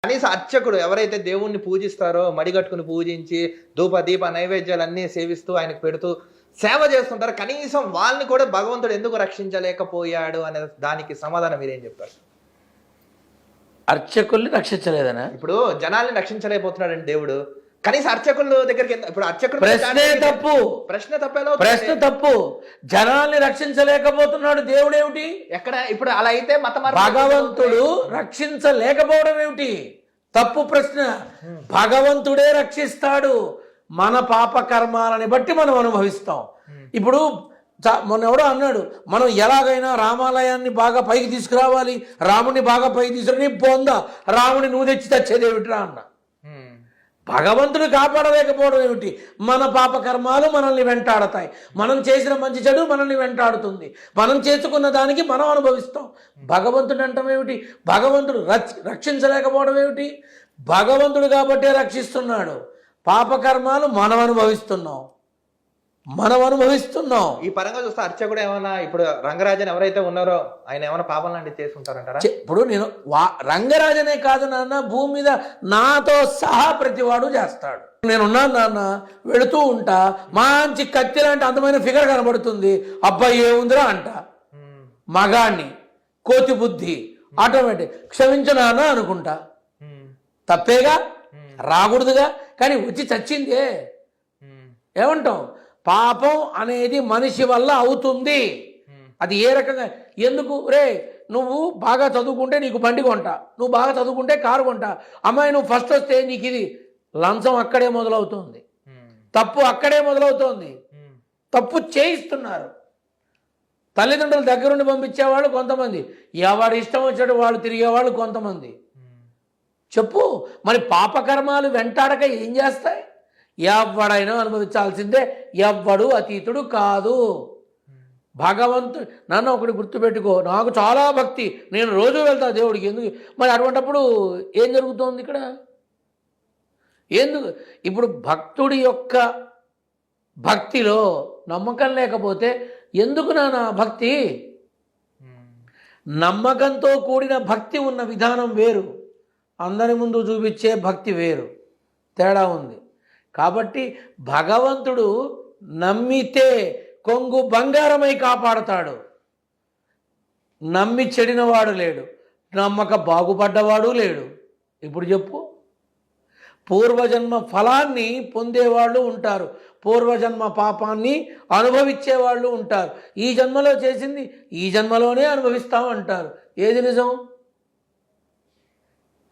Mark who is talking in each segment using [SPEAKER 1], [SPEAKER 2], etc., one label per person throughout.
[SPEAKER 1] కనీసం అర్చకుడు ఎవరైతే దేవుణ్ణి పూజిస్తారో మడిగట్టుకుని పూజించి ధూప దీప నైవేద్యాలన్నీ సేవిస్తూ ఆయనకు పెడుతూ సేవ చేస్తుంటారు, కనీసం వాళ్ళని కూడా భగవంతుడు ఎందుకు రక్షించలేకపోయాడు అనే దానికి సమాధానం మీరేం చెప్తారు?
[SPEAKER 2] అర్చకుల్ని రక్షించలేదనా?
[SPEAKER 1] ఇప్పుడు జనాల్ని రక్షించలేకపోతున్నాడండి దేవుడు, కనీసం అర్చకుల దగ్గరికి ఇప్పుడు అర్చకుడు
[SPEAKER 2] ప్రశ్నే తప్పు. ప్రశ్న తప్పు. జనాల్ని రక్షించలేకపోతున్నాడు దేవుడు ఏమిటి?
[SPEAKER 1] ఎక్కడ ఇప్పుడు అలా అయితే
[SPEAKER 2] భగవంతుడు రక్షించలేకపోవడం ఏమిటి? తప్పు ప్రశ్న. భగవంతుడే రక్షిస్తాడు. మన పాప కర్మాలని బట్టి మనం అనుభవిస్తాం. ఇప్పుడు మొన్న ఎవడో అన్నాడు, మనం ఎలాగైనా రామాలయాన్ని బాగా పైకి తీసుకురావాలి, రాముడిని బాగా పైకి తీసుకుని పోందా, రాముని నువ్వు తెచ్చి తెచ్చేదేమిట్రా అన్న. భగవంతుడు కాపాడలేకపోవడం ఏమిటి? మన పాప కర్మాలు మనల్ని వెంటాడతాయి. మనం చేసిన మంచి చెడు మనల్ని వెంటాడుతుంది. మనం చేసుకున్న దానికి మనం అనుభవిస్తాం. భగవంతుడు అంటాం ఏమిటి? భగవంతుడు రక్షించలేకపోవడం ఏమిటి? భగవంతుడు కాబట్టే రక్షిస్తున్నాడు. పాపకర్మాలు మనం అనుభవిస్తున్నాం.
[SPEAKER 1] ఈ పరంగా చూస్తే అర్చకుడు ఏమన్నా ఇప్పుడు రంగరాజన్ ఎవరైతే ఉన్నారో ఆయన ఏమైనా పాపం లాంటివి చేసుకుంటారంటారా?
[SPEAKER 2] ఇప్పుడు నేను రంగరాజనే కాదు నాన్న, భూమి మీద నాతో సహా ప్రతివాడు చేస్తాడు. నేనున్నాను నాన్న, వెళుతూ ఉంటా, మంచి కత్తి లాంటి అందమైన ఫిగర్ కనబడుతుంది, అబ్బాయి ఏముందిరా అంట. మగాణ్ణి, కోతి బుద్ధి, ఆటోమేటిక్ క్షమించు నాన్న అనుకుంటా. తప్పేగా, రాకూడదుగా, కానీ వచ్చి చచ్చిందే. ఏమంటాం? పాపం అనేది మనిషి వల్ల అవుతుంది. అది ఏ రకంగా, ఎందుకు రే నువ్వు బాగా చదువుకుంటే నీకు బండి కొంటా, నువ్వు బాగా చదువుకుంటే కారు కొంటా, అమ్మాయి నువ్వు ఫస్ట్ వస్తే నీకు ఇది లంచం అక్కడే మొదలవుతుంది. తప్పు అక్కడే మొదలవుతోంది. తప్పు చేయిస్తున్నారు. తల్లిదండ్రుల దగ్గరుండి పంపించేవాళ్ళు కొంతమంది, ఎవరి ఇష్టం వచ్చాడు వాళ్ళు తిరిగేవాళ్ళు కొంతమంది. చెప్పు, మరి పాపకర్మాలు వెంటాడక ఏం చేస్తాయి? ఎవడైనా అనుభవించాల్సిందే, ఎవ్వడు అతీతుడు కాదు. భగవంతుడు నన్ను ఒకటి గుర్తుపెట్టుకో, నాకు చాలా భక్తి, నేను రోజు వెళ్తా దేవుడికి, ఎందుకు మరి అటువంటిప్పుడు ఏం జరుగుతోంది ఇక్కడ? ఎందుకు? ఇప్పుడు భక్తుడి యొక్క భక్తిలో నమ్మకం లేకపోతే ఎందుకు నా భక్తి? నమ్మకంతో కూడిన భక్తి ఉన్న విధానం వేరు, అందరి ముందు చూపించే భక్తి వేరు, తేడా ఉంది. కాబట్టి భగవంతుడు నమ్మితే కొంగు బంగారమై కాపాడతాడు. నమ్మి చెడినవాడు లేడు, నమ్మక బాగుపడ్డవాడు లేడు. ఇప్పుడు చెప్పు, పూర్వజన్మ ఫలాన్ని పొందేవాళ్ళు ఉంటారు, పూర్వజన్మ పాపాన్ని అనుభవించేవాళ్ళు ఉంటారు. ఈ జన్మలో చేసింది ఈ జన్మలోనే అనుభవిస్తామంటారు. ఏది నిజం?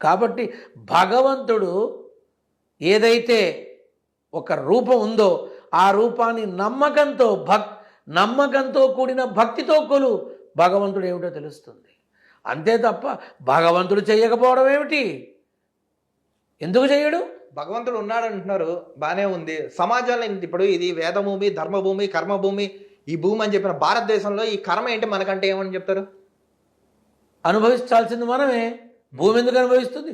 [SPEAKER 2] కాబట్టి భగవంతుడు ఏదైతే ఒక రూపం ఉందో ఆ రూపాన్ని నమ్మకంతో కూడిన భక్తితో కొలు, భగవంతుడు ఏమిటో తెలుస్తుంది. అంతే తప్ప భగవంతుడు చేయకపోవడం ఏమిటి? ఎందుకు చేయడు?
[SPEAKER 1] భగవంతుడు ఉన్నాడు అంటున్నారు, బాగానే ఉంది. సమాజంలో ఇప్పుడు ఇది వేదభూమి, ధర్మభూమి, కర్మభూమి, ఈ భూమి అని చెప్పిన భారతదేశంలో ఈ కర్మ ఏంటి మనకంటే ఏమని చెప్తారు?
[SPEAKER 2] అనుభవించాల్సింది మనమే. భూమి ఎందుకు అనుభవిస్తుంది?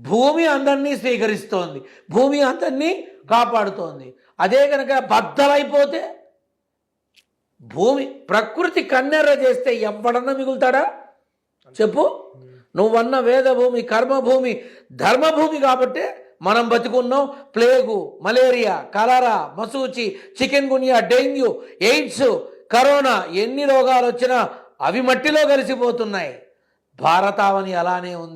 [SPEAKER 2] భూమి అందరినీ స్వీకరిస్తోంది, భూమి అందరినీ కాపాడుతోంది. అదే కనుక బద్దలైపోతే, భూమి ప్రకృతి కన్నెర్ర చేస్తే ఎవ్వడన్నా మిగులుతాడా చెప్పు? నువ్వన్న వేదభూమి, కర్మభూమి, ధర్మభూమి కాబట్టే మనం బతికున్నాం. ప్లేగు, మలేరియా, కలరా, మసూచి, చికెన్ గున్యా, డెంగ్యూ, ఎయిడ్స్, కరోనా, ఎన్ని రోగాలు వచ్చినా అవి మట్టిలో కలిసిపోతున్నాయి. భారతావని అలానే ఉంది.